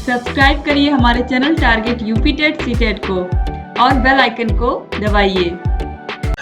Subscribe करिए हमारे channel target UP TET CTET को और बेल आइकन को दबाइए।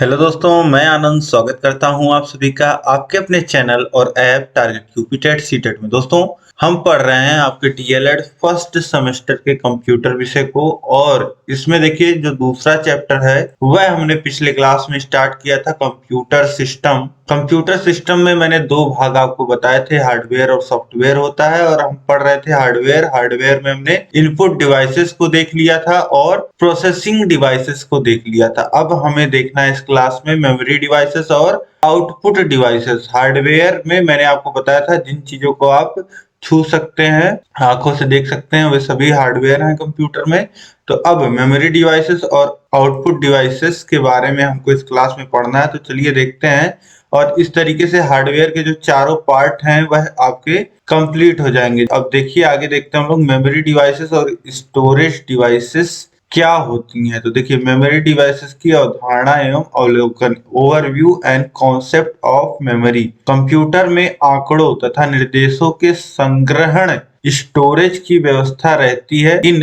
हेलो दोस्तों, मैं आनंद स्वागत करता हूं आप सभी का आपके अपने चैनल और app target UP TET CTET में। दोस्तों, हम पढ़ रहे हैं आपके डीएलएड फर्स्ट सेमेस्टर के कंप्यूटर विषय को, और इसमें देखिए जो दूसरा चैप्टर है वह हमने पिछले क्लास में स्टार्ट किया था, कंप्यूटर सिस्टम। कंप्यूटर सिस्टम में मैंने दो भाग आपको बताए थे, हार्डवेयर और सॉफ्टवेयर होता है, और हम पढ़ रहे थे हार्डवेयर। हार्डवेयर में हमने इनपुट डिवाइसेस को देख लिया था और प्रोसेसिंग डिवाइसेस को देख लिया था। अब हमें देखना है इस क्लास में मेमोरी डिवाइसेस और आउटपुट डिवाइसेस। हार्डवेयर में मैंने आपको बताया था जिन चीजों को आप छू सकते हैं, आंखों से देख सकते हैं, वे सभी हार्डवेयर हैं कंप्यूटर में। तो अब मेमोरी डिवाइसेस और आउटपुट डिवाइसेस के बारे में हमको इस क्लास में पढ़ना है, तो चलिए देखते हैं। और इस तरीके से हार्डवेयर के जो चारों पार्ट हैं वह आपके कंप्लीट हो जाएंगे। अब देखिए आगे देखते हैं हम लोग मेमोरी डिवाइसेस और स्टोरेज डिवाइसेस क्या होती हैं। तो देखिए मेमोरी डिवाइसेस की अवधारणा एवं अवलोकन, overview and concept of memory. Computer में आंकड़ों तथा निर्देशों के संग्रहण स्टोरेज की व्यवस्था रहती है। इन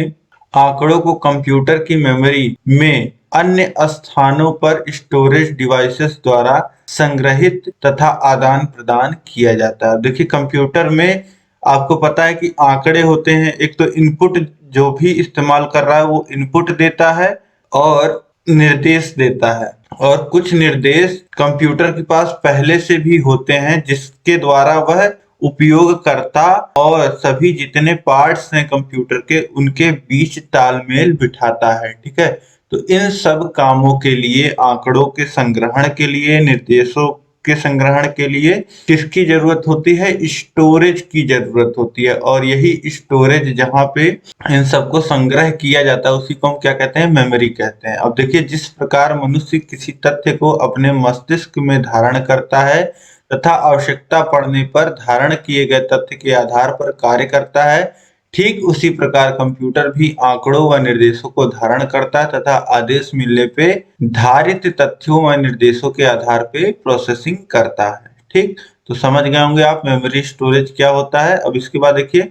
आंकड़ों को कंप्यूटर की मेमोरी में अन्य स्थानों पर स्टोरेज डिवाइसेस द्वारा संग्रहित तथा आदान प्रदान किया जाता है। देखिए कंप्यूटर में आपको पता है कि आंकड़े होते हैं। एक तो इनपुट, जो भी इस्तेमाल कर रहा है वो इनपुट देता है और निर्देश देता है, और कुछ निर्देश कंप्यूटर के पास पहले से भी होते हैं जिसके द्वारा वह उपयोगकर्ता और सभी जितने पार्ट्स हैं कंप्यूटर के उनके बीच तालमेल बिठाता है। ठीक है, तो इन सब कामों के लिए, आंकड़ों के संग्रहण के लिए, निर्देशों के संग्रहण के लिए किसकी जरूरत होती है? स्टोरेज की जरूरत होती है। और यही स्टोरेज जहां पे इन सबको संग्रह किया जाता है उसी को हम क्या कहते हैं? मेमोरी कहते हैं। अब देखिए जिस प्रकार मनुष्य किसी तथ्य को अपने मस्तिष्क में धारण करता है तथा आवश्यकता पड़ने पर धारण किए गए तथ्य के आधार पर कार्य करता है, ठीक उसी प्रकार कंप्यूटर भी आंकड़ों व निर्देशों को धारण करता है तथा आदेश मिलने पे धारित तथ्यों व निर्देशों के आधार पे प्रोसेसिंग करता है। ठीक, तो समझ गए होंगे आप मेमोरी स्टोरेज क्या होता है। अब इसके बाद देखिए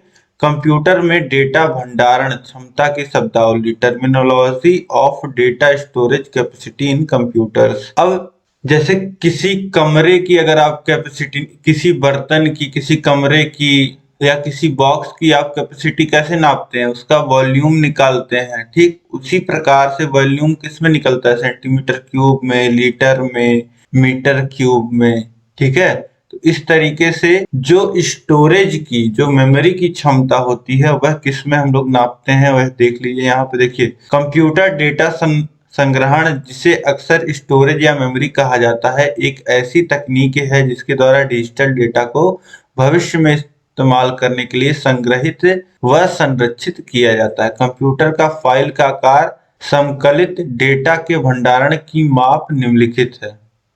कंप्यूटर में डेटा भंडारण क्षमता की शब्दावली, terminology of data storage capacity in computers. अब जैसे किसी कमरे की अगर आप कैपेसिटी, किसी बर्तन की, किसी कमरे की या किसी बॉक्स की आप कैपेसिटी कैसे नापते हैं? उसका वॉल्यूम निकालते हैं। ठीक उसी प्रकार से वॉल्यूम किस में निकलता है? सेंटीमीटर क्यूब में, लीटर में, मीटर क्यूब में। ठीक है, तो इस तरीके से जो स्टोरेज की, जो मेमोरी की क्षमता होती है वह किस में हम लोग नापते हैं वह देख लीजिए। यहाँ पे देखिए कंप्यूटर डेटा संग्रहण, जिसे अक्सर स्टोरेज या मेमोरी कहा जाता है, एक ऐसी तकनीक है जिसके द्वारा डिजिटल डेटा को भविष्य में इस्तेमाल करने के लिए संग्रहित व संरक्षित किया जाता है। कंप्यूटर का फाइल का आकार समकलित डेटा के भंडारण की माप निम्नलिखित है।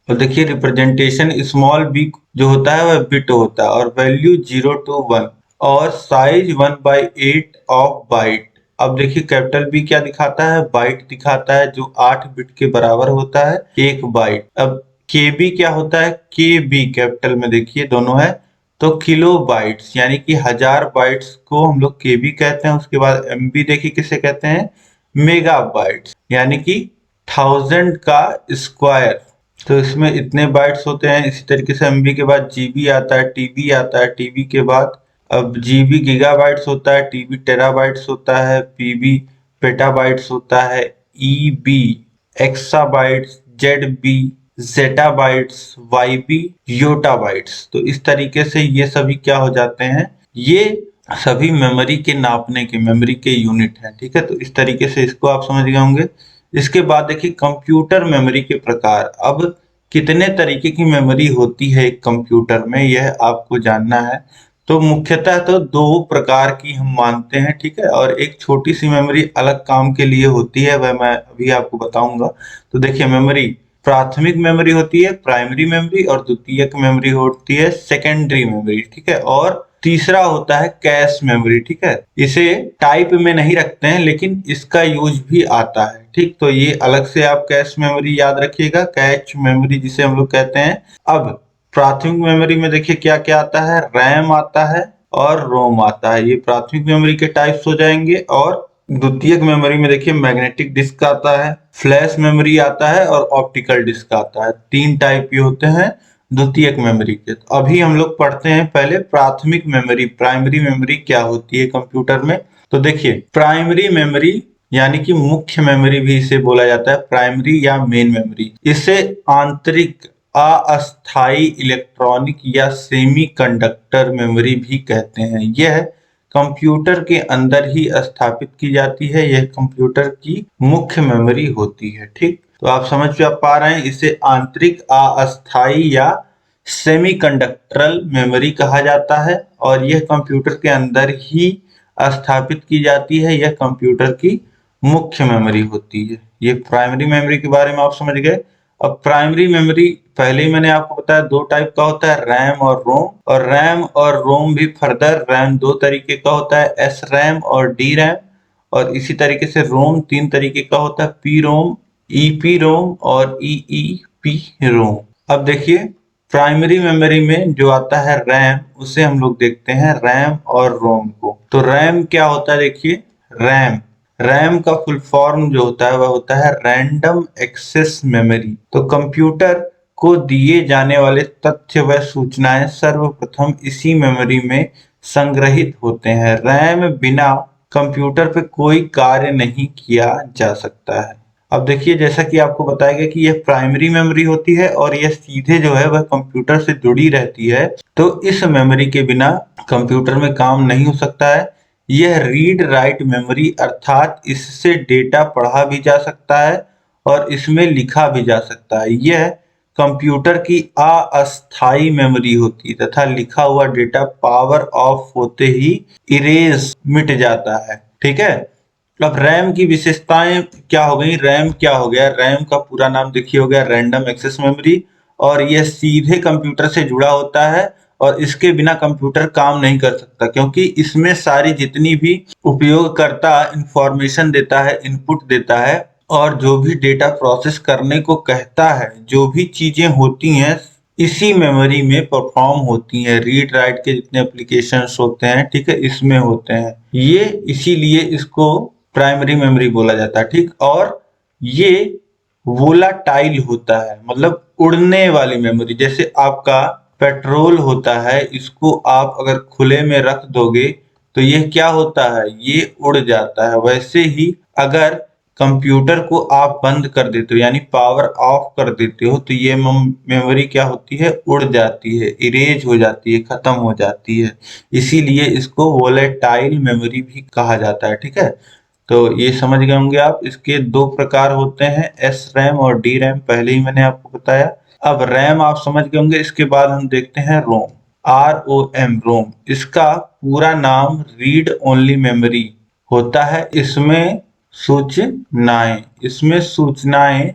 तो देखिए रिप्रेजेंटेशन स्मॉल बी जो होता है वह बिट होता है, और वैल्यू 0 to 1, और साइज 1/8 ऑफ बाइट। अब देखिए कैपिटल बी क्या दिखाता है? बाइट दिखाता है, जो 8 बिट के बराबर होता है 1 बाइट। अब के बी क्या होता है? के बी कैपिटल में देखिए दोनों है, तो किलो बाइट्स, यानी कि 1000 बाइट्स को हम लोग के बी कहते हैं। उसके बाद एमबी देखिए किसे कहते हैं? मेगा बाइट्स, यानी कि 1000 का स्क्वायर। तो इसमें इतने बाइट्स होते हैं। इसी तरीके से एमबी के बाद जीबी आता है, टीबी आता है, टीबी के बाद अब जीबी गीगाबाइट्स होता है, टीबी टेराबाइट्स होता है, पीबी पेटाबाइट्स होता है, EB exabytes, ZB zettabytes, YB yottabytes. तो इस तरीके से ये सभी क्या हो जाते हैं? ये सभी मेमोरी के नापने के, मेमोरी के यूनिट हैं। ठीक है, तो इस तरीके से इसको आप समझ गए होंगे। इसके बाद देखिए कंप्यूटर मेमोरी के प्रकार। अब कितने तरीके की मेमोरी होती है एक कंप्यूटर में, यह आपको जानना है। तो मुख्यतः तो दो प्रकार की हम मानते हैं। ठीक है, और एक छोटी सी मेमोरी अलग काम के लिए होती है, वह मैं अभी आपको बताऊंगा। तो देखिए मेमोरी, प्राथमिक मेमोरी होती है प्राइमरी मेमोरी, और द्वितीयक मेमोरी होती है सेकेंडरी मेमोरी। ठीक है, और तीसरा होता है कैश मेमोरी। ठीक है, इसे टाइप में नहीं रखते हैं लेकिन इसका यूज भी आता है। ठीक, तो ये अलग से आप कैश मेमोरी याद रखिएगा, कैच मेमोरी जिसे हम लोग कहते हैं। अब प्राथमिक मेमोरी में देखिए क्या क्या आता है? रैम आता है, और रोम आता है। ये प्राथमिक मेमोरी के टाइप्स हो जाएंगे। और द्वितीयक मेमोरी में देखिए मैग्नेटिक डिस्क आता है, फ्लैश मेमोरी आता है और ऑप्टिकल डिस्क आता है। 3 टाइप ये होते हैं द्वितीयक मेमोरी के। तो अभी हम लोग पढ़ते हैं पहले प्राथमिक मेमोरी, प्राइमरी मेमोरी क्या होती है कंप्यूटर में। तो देखिए प्राइमरी मेमोरी यानी कि मुख्य मेमोरी भी इसे बोला जाता है, प्राइमरी या मेन मेमोरी। इसे आंतरिक अस्थायी इलेक्ट्रॉनिक या सेमीकंडक्टर मेमोरी भी कहते हैं। यह कंप्यूटर के अंदर ही स्थापित की जाती है। यह कंप्यूटर की मुख्य मेमोरी होती है। ठीक, तो आप समझ पा रहे हैं, इसे आंतरिक अस्थायी या सेमीकंडक्टरल मेमोरी कहा जाता है और यह कंप्यूटर के अंदर ही स्थापित की जाती है। यह कंप्यूटर की मुख्य मेमोरी होती है। ये प्राइमरी मेमोरी के बारे में आप समझ गए। अब प्राइमरी मेमोरी पहले ही मैंने आपको बताया 2 टाइप का होता है, रैम और रोम। और रैम और रोम भी फर्दर, रैम 2 तरीके का होता है, एस रैम और डी रैम। और इसी तरीके से रोम 3 तरीके का होता है, पी रोम, ईपी रोम और ईईपी रोम। अब देखिए प्राइमरी मेमोरी में जो आता है रैम, उसे हम लोग देखते हैं रैम और रोम को। तो रैम क्या होता है, देखिए रैम का फुल फॉर्म जो होता है वह होता है रैंडम एक्सेस मेमोरी। तो कंप्यूटर को दिए जाने वाले तथ्य व सूचनाएं सर्वप्रथम इसी मेमोरी में संग्रहित होते हैं। रैम बिना कंप्यूटर पे कोई कार्य नहीं किया जा सकता है। अब देखिए जैसा कि आपको बताया गया कि यह प्राइमरी मेमोरी होती है और यह सीधे जो है वह कंप्यूटर से जुड़ी रहती है। तो इस मेमोरी के बिना कंप्यूटर में काम नहीं हो सकता है। यह रीड राइट मेमोरी अर्थात इससे डेटा पढ़ा भी जा सकता है और इसमें लिखा भी जा सकता है। यह कंप्यूटर की अस्थायी मेमोरी होती है तथा लिखा हुआ डेटा पावर ऑफ होते ही इरेज मिट जाता है। ठीक है, अब रैम की विशेषताएं क्या हो गई, रैम क्या हो गया, रैम का पूरा नाम देखिए हो गया रैंडम एक्सेस मेमोरी। और यह सीधे कंप्यूटर से जुड़ा होता है और इसके बिना कंप्यूटर काम नहीं कर सकता, क्योंकि इसमें सारी जितनी भी उपयोगकर्ता इंफॉर्मेशन देता है, इनपुट देता है और जो भी डेटा प्रोसेस करने को कहता है, जो भी चीजें होती हैं इसी मेमोरी में परफॉर्म होती हैं। रीड राइट के जितने एप्लीकेशंस होते हैं, ठीक है, इसमें होते हैं। ये इसीलिए इसको प्राइमरी मेमोरी बोला जाता है। ठीक, और ये वोलाटाइल होता है, मतलब उड़ने वाली मेमोरी। जैसे आपका पेट्रोल होता है, इसको आप अगर खुले में रख दोगे तो ये क्या होता है, ये उड़ जाता है। वैसे ही अगर कंप्यूटर को आप बंद कर देते हो यानी पावर ऑफ कर देते हो तो ये मेमोरी क्या होती है, उड़ जाती है, इरेज हो जाती है, खत्म हो जाती है। इसीलिए इसको वोलेटाइल मेमोरी भी कहा जाता है। ठीक है, तो ये समझ गए होंगे आप। इसके 2 प्रकार होते हैं, एस रैम और डी रैम, पहले ही मैंने आपको बताया। अब रैम आप समझ गए होंगे। इसके बाद हम देखते हैं रोम, ROM, रोम। इसका पूरा नाम रीड ओनली मेमोरी होता है। इसमें सूचनाएं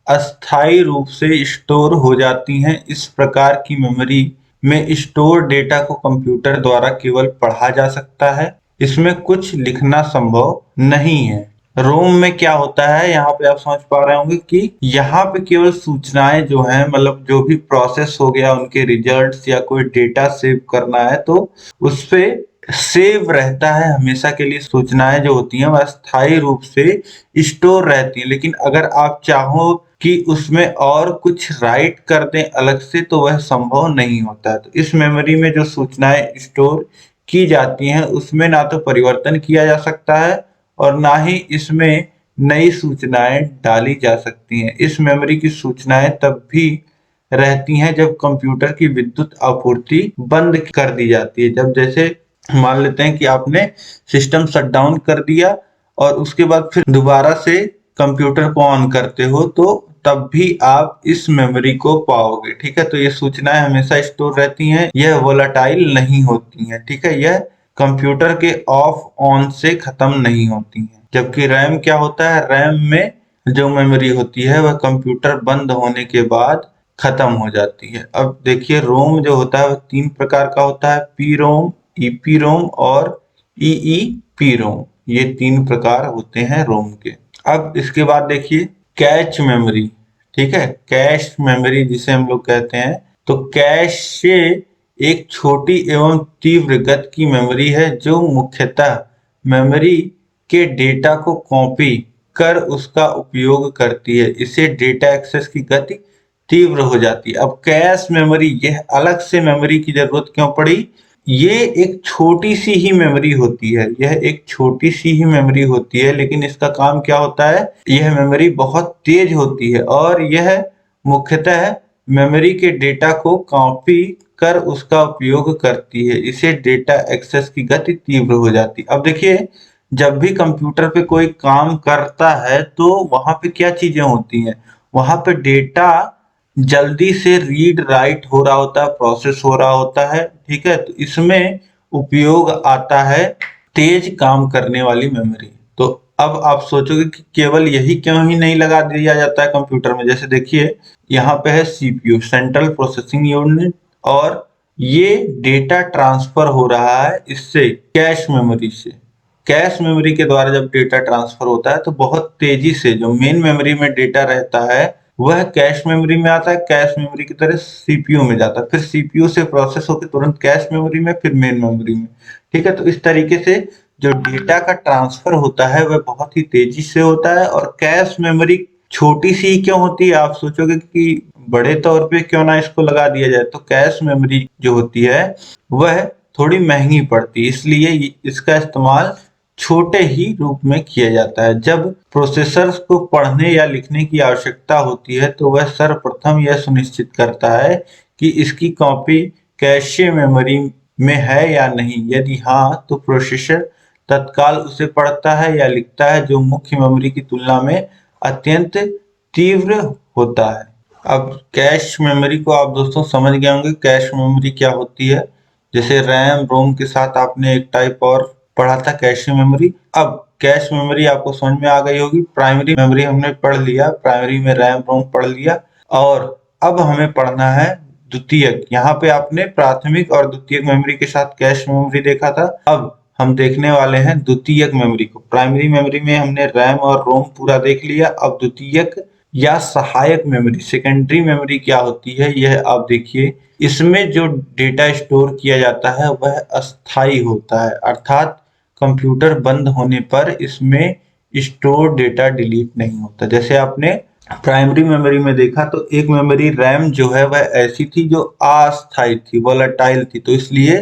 अस्थायी रूप से स्टोर हो जाती हैं। इस प्रकार की मेमोरी में स्टोर डेटा को कंप्यूटर द्वारा केवल पढ़ा जा सकता है, इसमें कुछ लिखना संभव नहीं है। रोम में क्या होता है, यहाँ पे आप समझ पा रहे होंगे कि यहाँ पे केवल सूचनाएं जो हैं, मतलब जो भी प्रोसेस हो गया उनके रिजल्ट्स या कोई डेटा सेव करना है तो उस पे सेव रहता है हमेशा के लिए। सूचनाएं जो होती हैं वह स्थायी रूप से स्टोर रहती हैं। लेकिन अगर आप चाहो कि उसमें और कुछ राइट कर दें अलग से तो वह संभव नहीं होता है। तो इस मेमोरी में जो सूचनाएं स्टोर की जाती हैं उसमें ना तो परिवर्तन किया जा सकता है और ना ही इसमें नई सूचनाएं डाली जा सकती हैं। इस मेमोरी की सूचनाएं तब भी रहती हैं जब कंप्यूटर की विद्युत आपूर्ति बंद कर दी जाती है। जब जैसे मान लेते हैं कि आपने सिस्टम शट डाउन कर दिया और उसके बाद फिर दोबारा से कंप्यूटर को ऑन करते हो तो तब भी आप इस मेमोरी को पाओगे। ठीक है, तो ये सूचनाएं हमेशा स्टोर रहती हैं, यह वोलाटाइल नहीं होती हैं। ठीक है, यह कंप्यूटर के ऑफ ऑन से खत्म नहीं होती हैं। जबकि रैम क्या होता है, रैम में जो मेमोरी होती है वह कंप्यूटर बंद होने के बाद खत्म हो जाती है। अब देखिए रोम जो होता है वह 3 प्रकार का होता है, पी रोम, ईपी रोम और ईईपी रोम। ये 3 प्रकार होते हैं रोम के। अब इसके बाद देखिए कैश मेमोरी। ठीक है, कैश मेमोरी जिसे हम लोग कहते हैं, तो कैश एक छोटी एवं तीव्र गति की मेमोरी है जो मुख्यतः मेमोरी के डेटा को कॉपी कर उसका उपयोग करती है। इसे डेटा एक्सेस की गति तीव्र हो जाती है। अब कैश मेमोरी, यह अलग से मेमोरी की जरूरत क्यों पड़ी? ये एक छोटी सी ही मेमोरी होती है, यह एक छोटी सी ही मेमोरी होती है, लेकिन इसका काम क्या होता है? यह मेमोरी बहुत तेज होती है और यह मुख्यतः मेमोरी के डेटा को कॉपी कर उसका उपयोग करती है। इसे डेटा एक्सेस की गति तीव्र हो जाती है। अब देखिए, जब भी कंप्यूटर पे कोई काम करता है तो वहां पे क्या चीजें होती हैं? वहां पे डेटा जल्दी से रीड राइट हो रहा होता है, प्रोसेस हो रहा होता है, ठीक है। तो इसमें उपयोग आता है तेज काम करने वाली मेमोरी। तो अब आप सोचोगे कि केवल यही क्यों ही नहीं लगा दिया जाता है कंप्यूटर में? जैसे देखिए, यहाँ पे है सीपीयू, सेंट्रल प्रोसेसिंग यूनिट, और ये डेटा ट्रांसफर हो रहा है इससे कैश मेमोरी से। कैश मेमोरी के द्वारा जब डेटा ट्रांसफर होता है तो बहुत तेजी से जो मेन मेमोरी में डेटा रहता है वह कैश मेमोरी में आता है, कैश मेमोरी की तरह सीपीयू में जाता है, फिर सीपीयू से प्रोसेस होकर तुरंत कैश मेमोरी में, फिर मेन मेमोरी में, ठीक है। तो इस तरीके से जो डेटा का ट्रांसफर होता है वह बहुत ही तेजी से होता है। और कैश मेमोरी छोटी सी क्यों होती है? आप सोचोगे कि बड़े तौर पे क्यों ना इसको लगा दिया जाए। तो कैश मेमोरी जो होती है वह थोड़ी महंगी पड़ती है, इसलिए इसका इस्तेमाल छोटे ही रूप में किया जाता है। जब प्रोसेसर को पढ़ने या लिखने की आवश्यकता होती है तो वह सर्वप्रथम यह सुनिश्चित करता है कि इसकी कॉपी कैशे मेमोरी में है या नहीं। यदि हाँ, तो प्रोसेसर तत्काल उसे पढ़ता है या लिखता है, जो मुख्य मेमोरी की तुलना में अत्यंत तीव्र होता है। अब कैश मेमोरी को आप दोस्तों समझ गए होंगे, कैश मेमोरी क्या होती है। जैसे रैम रोम के साथ आपने एक टाइप और पढ़ा था, कैश मेमोरी। अब कैश मेमोरी आपको समझ में आ गई होगी। प्राइमरी मेमोरी हमने पढ़ लिया, प्राइमरी में रैम रोम पढ़ लिया, और अब हमें पढ़ना है द्वितीयक। यहाँ पे आपने प्राथमिक और द्वितीयक मेमोरी के साथ कैश मेमोरी देखा था, अब हम देखने वाले हैं द्वितीयक मेमोरी को। प्राइमरी मेमोरी में हमने रैम और रोम पूरा देख लिया, अब द्वितीयक या सहायक मेमोरी, सेकेंडरी मेमोरी क्या होती है यह आप देखिए। इसमें जो डेटा स्टोर किया जाता है वह अस्थाई होता है, अर्थात कंप्यूटर बंद होने पर इसमें स्टोर डेटा डिलीट नहीं होता। जैसे आपने प्राइमरी मेमोरी में देखा तो एक मेमोरी रैम जो है वह ऐसी थी जो अस्थाई थी, वोलेटाइल थी, तो इसलिए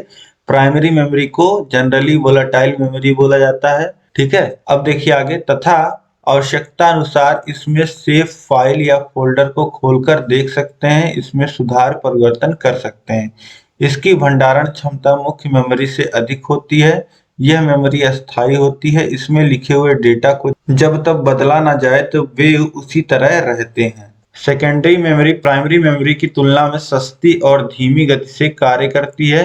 प्राइमरी मेमोरी को जनरली वोलेटाइल मेमोरी बोला जाता है, ठीक है। अब देखिए आगे, तथा आवश्यकता अनुसार इसमें सेव फाइल या फोल्डर को खोलकर देख सकते हैं, इसमें सुधार परिवर्तन कर सकते हैं। इसकी भंडारण क्षमता मुख्य मेमोरी से अधिक होती है। यह मेमोरी अस्थायी होती है, इसमें लिखे हुए डेटा को जब तक बदला ना जाए तो वे उसी तरह रहते हैं। सेकेंडरी मेमोरी प्राइमरी मेमोरी की तुलना में सस्ती और धीमी गति से कार्य करती है।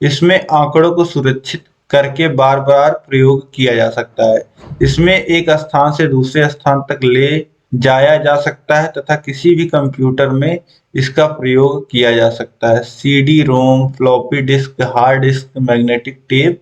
इसमें आंकड़ों को सुरक्षित करके बार बार प्रयोग किया जा सकता है। इसमें एक स्थान से दूसरे स्थान तक ले जाया जा सकता है तथा किसी भी कंप्यूटर में इसका प्रयोग किया जा सकता है। CD ROM, floppy disk, hard disk, magnetic tape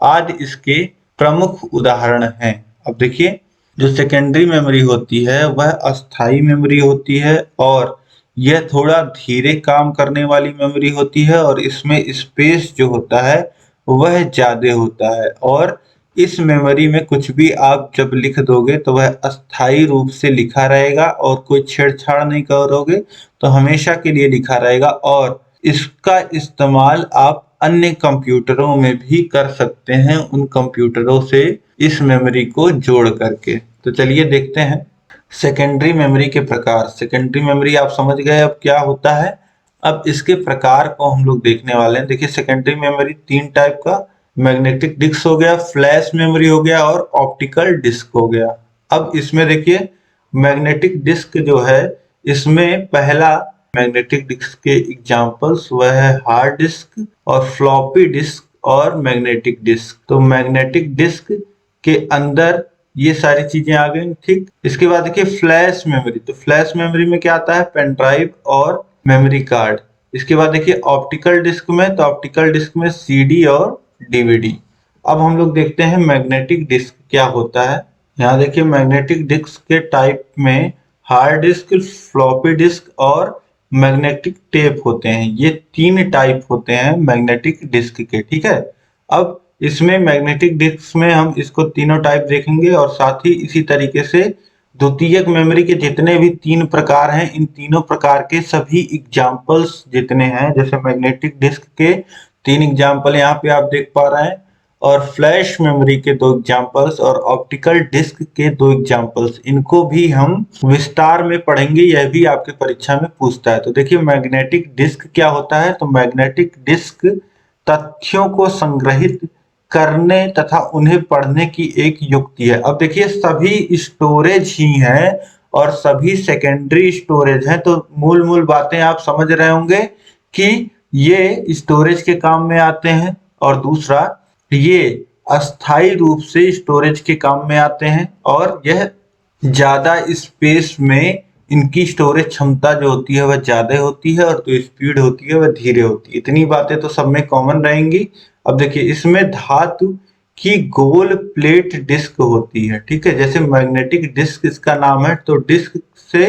आदि इसके प्रमुख उदाहरण हैं। अब देखिए, जो सेकेंडरी मेमोरी होती है वह अस्थायी मेमोरी होती है और यह थोड़ा धीरे काम करने वाली मेमोरी होती है, और इसमें स्पेस जो होता है वह ज्यादा होता है। और इस मेमोरी में कुछ भी आप जब लिख दोगे तो वह अस्थायी रूप से लिखा रहेगा, और कोई छेड़छाड़ नहीं करोगे तो हमेशा के लिए लिखा रहेगा। और इसका इस्तेमाल आप अन्य कंप्यूटरों में भी कर सकते हैं, उन कंप्यूटरों से इस मेमोरी को जोड़ करके। तो चलिए देखते हैं सेकेंडरी मेमोरी के प्रकार। सेकेंडरी मेमोरी आप समझ गए अब क्या होता है। अब इसके प्रकार को हम लोग देखने वाले हैं। देखिए, सेकेंडरी मेमोरी तीन टाइप का, मैग्नेटिक डिस्क हो गया, फ्लैश मेमोरी हो गया, और ऑप्टिकल डिस्क हो गया। अब इसमें देखिए, मैग्नेटिक डिस्क जो है, इसमें पहला मैग्नेटिक डिस्क के एग्जांपल्स वह है हार्ड डिस्क और फ्लॉपी डिस्क और मैग्नेटिक डिस्क। तो मैग्नेटिक डिस्क के अंदर ये सारी चीजें आ गई, ठीक। इसके बाद देखिए फ्लैश मेमोरी। तो फ्लैश मेमोरी में क्या आता है? पेन ड्राइव और मेमोरी कार्ड। इसके बाद देखिए ऑप्टिकल डिस्क में, तो ऑप्टिकल डिस्क में सीडी और डीवीडी। अब हम लोग देखते हैं मैग्नेटिक डिस्क क्या होता है। यहाँ देखिए, मैग्नेटिक डिस्क के टाइप में हार्ड डिस्क, फ्लॉपी डिस्क और मैग्नेटिक टेप होते हैं। ये 3 टाइप होते हैं मैग्नेटिक डिस्क के, ठीक है। अब इसमें मैग्नेटिक डिस्क में हम इसको तीनों टाइप देखेंगे और साथ ही इसी तरीके से द्वितीयक मेमोरी के जितने भी 3 प्रकार हैं, इन तीनों प्रकार के सभी एग्जाम्पल्स जितने हैं, जैसे मैग्नेटिक डिस्क के 3 एग्जाम्पल यहाँ पे आप देख पा रहे हैं, और फ्लैश मेमोरी के 2 एग्जाम्पल्स और ऑप्टिकल डिस्क के 2 एग्जाम्पल्स, इनको भी हम विस्तार में पढ़ेंगे। यह भी आपके परीक्षा में पूछता है। तो देखिए मैग्नेटिक डिस्क क्या होता है। तो मैग्नेटिक डिस्क तथ्यों को संग्रहित करने तथा उन्हें पढ़ने की एक युक्ति है। अब देखिए सभी स्टोरेज ही है और सभी सेकेंडरी स्टोरेज है, तो मूल बातें आप समझ रहे होंगे कि ये स्टोरेज के काम में आते हैं, और दूसरा ये अस्थाई रूप से स्टोरेज के काम में आते हैं, और यह ज्यादा स्पेस में इनकी स्टोरेज क्षमता जो होती है वह ज्यादा होती है, और जो स्पीड होती है वह धीरे होती है। इतनी बातें तो सब में कॉमन रहेंगी। अब देखिए इसमें धातु की गोल प्लेट डिस्क होती है, ठीक है। जैसे मैग्नेटिक डिस्क इसका नाम है, तो डिस्क से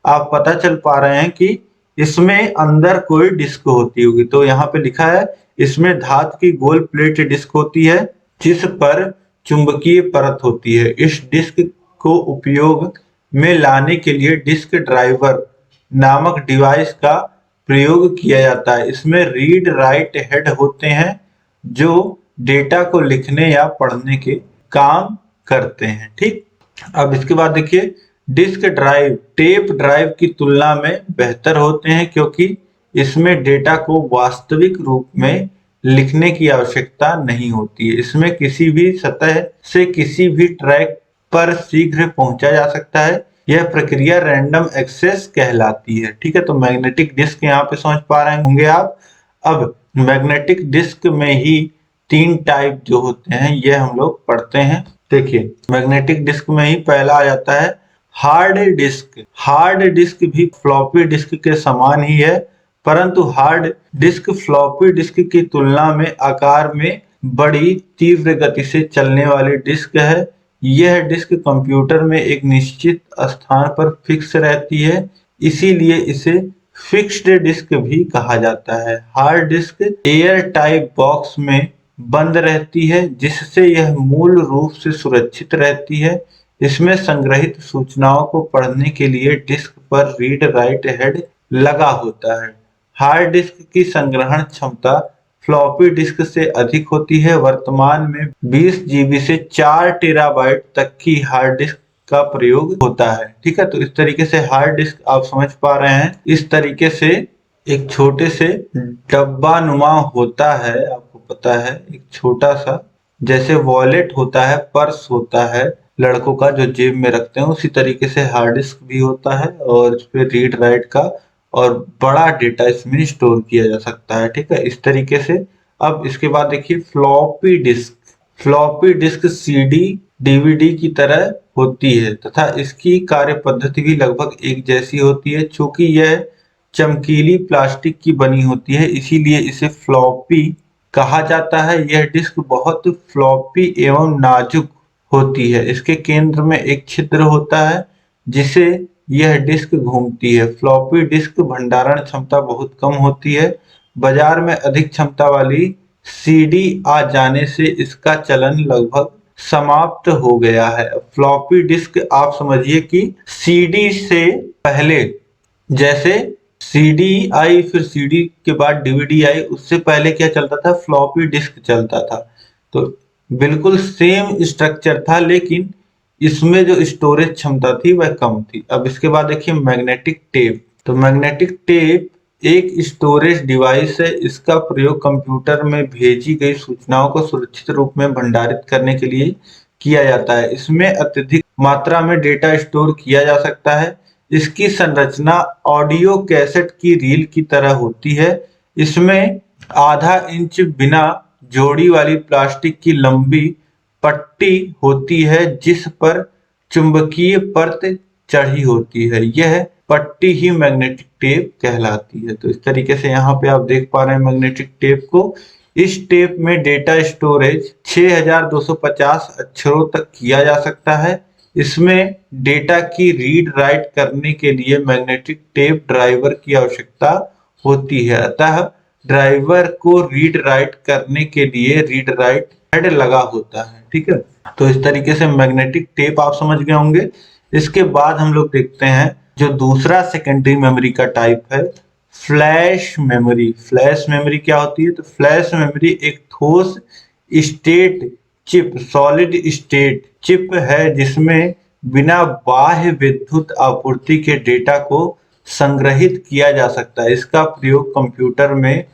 आप पता चल पा रहे हैं कि इसमें अंदर कोई डिस्क होती होगी। तो यहाँ पे लिखा है इसमें धातु की गोल प्लेट डिस्क होती है जिस पर चुंबकीय परत होती है। इस डिस्क को उपयोग में लाने के लिए डिस्क ड्राइवर नामक डिवाइस का प्रयोग किया जाता है। इसमें रीड राइट हेड होते हैं जो डेटा को लिखने या पढ़ने के काम करते हैं, ठीक। अब इसके बाद देखिए डिस्क ड्राइव टेप ड्राइव की तुलना में बेहतर होते हैं क्योंकि इसमें डेटा को वास्तविक रूप में लिखने की आवश्यकता नहीं होती है। इसमें किसी भी सतह से किसी भी ट्रैक पर शीघ्र पहुंचा जा सकता है। यह प्रक्रिया रैंडम एक्सेस कहलाती है, ठीक है। तो मैग्नेटिक डिस्क यहाँ पे समझ पा रहे होंगे आप। अब मैग्नेटिक डिस्क में ही 3 टाइप जो होते हैं ये हम लोग पढ़ते हैं। देखिए मैग्नेटिक डिस्क में ही पहला आ जाता है हार्ड डिस्क। हार्ड डिस्क भी फ्लॉपी डिस्क के समान ही है, परंतु हार्ड डिस्क फ्लॉपी डिस्क की तुलना में आकार में बड़ी तीव्र गति से चलने वाली डिस्क है। यह डिस्क कंप्यूटर में एक निश्चित स्थान पर फिक्स रहती है, इसीलिए इसे फिक्स्ड डिस्क भी कहा जाता है। Hard disk air type box में बंद रहती है जिससे यह मूल रूप से सुरक्षित रहती है। इसमें संग्रहित सूचनाओं को पढ़ने के लिए डिस्क पर रीड राइट हेड लगा होता है। हार्ड डिस्क की संग्रहण क्षमता फ्लॉपी डिस्क से अधिक होती है। वर्तमान में 20 GB से 4 टेराबाइट तक की हार्ड डिस्क का प्रयोग होता है, ठीक है। तो इस तरीके से हार्ड डिस्क आप समझ पा रहे हैं। इस तरीके से एक छोटे से डब्बा नुमा होता है, आपको पता है, एक छोटा सा जैसे वॉलेट होता है, पर्स होता है लड़कों का जो जेब में रखते हैं, उसी तरीके से हार्ड डिस्क भी होता है और इस पे रीड राइट का और बड़ा डेटा इसमें स्टोर किया जा सकता है, ठीक है, इस तरीके से। अब इसके बाद देखिए floppy disk. Floppy disk CD DVD की तरह होती है तथा इसकी कार्य पद्धति भी लगभग एक जैसी होती है। चूंकि यह चमकीली प्लास्टिक की बनी होती है इसीलिए इसे फ्लॉपी कहा जाता है। यह डिस्क बहुत फ्लॉपी एवं नाजुक होती है। इसके केंद्र में एक छिद्र होता है जिसे यह डिस्क घूमती है। फ्लॉपी डिस्क भंडारण क्षमता बहुत कम होती है। बाजार में अधिक क्षमता वाली सीडी आ जाने से इसका चलन लगभग समाप्त हो गया है। फ्लॉपी डिस्क आप समझिए कि सीडी से पहले, जैसे सीडी आई फिर सीडी के बाद डीवीडी आई, उससे पहले क्या चलता था, फ्लॉपी डिस्क चलता था। तो बिल्कुल सेम स्ट्रक्चर था लेकिन इसमें जो स्टोरेज क्षमता थी वह कम थी। अब इसके बाद देखिए मैग्नेटिक टेप। तो मैग्नेटिक टेप एक स्टोरेज डिवाइस है। इसका प्रयोग कंप्यूटर में भेजी गई सूचनाओं को सुरक्षित रूप में भंडारित करने के लिए किया जाता है। इसमें अत्यधिक मात्रा में डेटा स्टोर किया जा सकता है। इसकी संरचना ऑडियो कैसेट की रील की तरह होती है। इसमें आधा इंच बिना जोड़ी वाली प्लास्टिक की लंबी पट्टी होती है जिस पर चुंबकीय परत चढ़ी होती है। यह पट्टी ही मैग्नेटिक टेप कहलाती है। तो इस तरीके से यहाँ पे आप देख पा रहे हैं मैग्नेटिक टेप को। इस टेप में डेटा स्टोरेज 6250 अक्षरों तक किया जा सकता है। इसमें डेटा की रीड राइट करने के लिए मैग्नेटिक टेप ड्राइवर की आवश्यकता होती है। अतः ड्राइवर को रीड राइट करने के लिए रीड राइट हेड लगा होता है। ठीक है, तो इस तरीके से मैग्नेटिक टेप आप समझ गए होंगे। इसके बाद हम लोग देखते हैं जो दूसरा सेकेंडरी मेमोरी का टाइप है, फ्लैश मेमोरी। फ्लैश मेमोरी क्या होती है? तो फ्लैश मेमोरी एक ठोस state chip, solid state chip है जिसमें बिना बाह्य विद्युत आपूर्ति के डेटा को संग्रहित किया जा सकता है। इसका प्रयोग कंप्यूटर में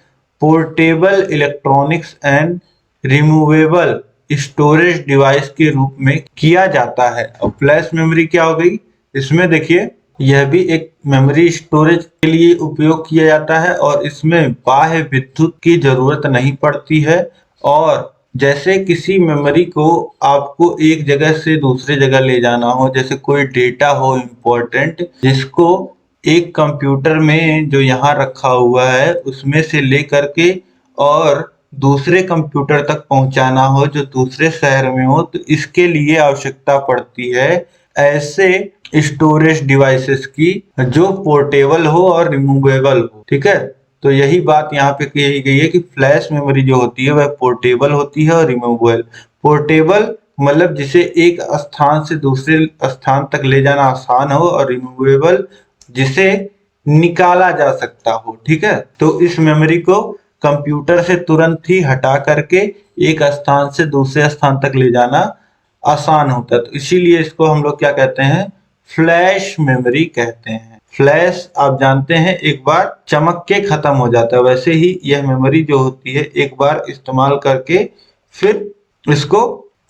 portable electronics and removable storage device के रूप में किया जाता है। अब फ्लैश मेमोरी क्या हो गई? इसमें देखिए यह भी एक मेमोरी स्टोरेज के लिए उपयोग किया जाता है और इसमें बाह्य विद्युत की जरूरत नहीं पड़ती है। और जैसे किसी मेमोरी को आपको एक जगह से दूसरे जगह ले जाना हो, जैसे कोई डेटा हो इम्पोर्टेंट जिसको एक कंप्यूटर में जो यहाँ रखा हुआ है उसमें से ले करके और दूसरे कंप्यूटर तक पहुंचाना हो जो दूसरे शहर में हो, तो इसके लिए आवश्यकता पड़ती है ऐसे स्टोरेज डिवाइसेस की जो पोर्टेबल हो और रिमूवेबल हो। ठीक है, तो यही बात यहाँ पे कही गई है कि फ्लैश मेमोरी जो होती है वह पोर्टेबल होती है और रिमूवेबल। पोर्टेबल मतलब जिसे एक स्थान से दूसरे स्थान तक ले जाना आसान हो, और रिमूवेबल जिसे निकाला जा सकता हो। ठीक है, तो इस मेमोरी को कंप्यूटर से तुरंत ही हटा करके एक स्थान से दूसरे स्थान तक ले जाना आसान होता है, तो इसीलिए इसको हम लोग क्या कहते हैं? फ्लैश मेमोरी कहते हैं। फ्लैश आप जानते हैं एक बार चमक के खत्म हो जाता है, वैसे ही यह मेमोरी जो होती है एक बार इस्तेमाल करके फिर इसको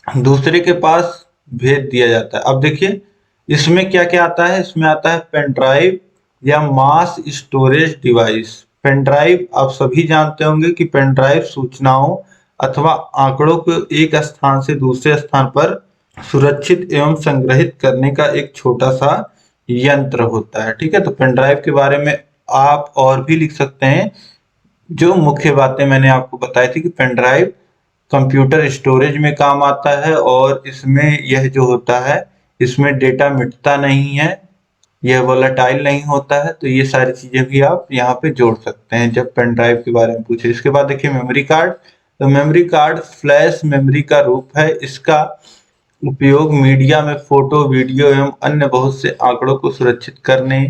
दूसरे के पास भेज दिया जाता है। अब देखिए इसमें क्या क्या आता है? इसमें आता है पेन ड्राइव या mass storage device. Pen drive आप सभी जानते होंगे कि पेन ड्राइव सूचनाओं अथवा आंकड़ों को एक स्थान से दूसरे स्थान पर सुरक्षित एवं संग्रहित करने का एक छोटा सा यंत्र होता है। ठीक है, तो पेन ड्राइव के बारे में आप और भी लिख सकते हैं। जो मुख्य बातें मैंने आपको बताई थी कि पेन ड्राइव कंप्यूटर स्टोरेज में काम आता है और इसमें यह जो होता है इसमें डेटा मिटता नहीं है, यह वोलेटाइल नहीं होता है। तो ये सारी चीजें भी आप यहाँ पे जोड़ सकते हैं जब पेन ड्राइव के बारे में पूछे। इसके बाद देखिए मेमोरी कार्ड। तो मेमोरी कार्ड फ्लैश मेमोरी का रूप है। इसका उपयोग मीडिया में फोटो, वीडियो एवं अन्य बहुत से आंकड़ों को सुरक्षित करने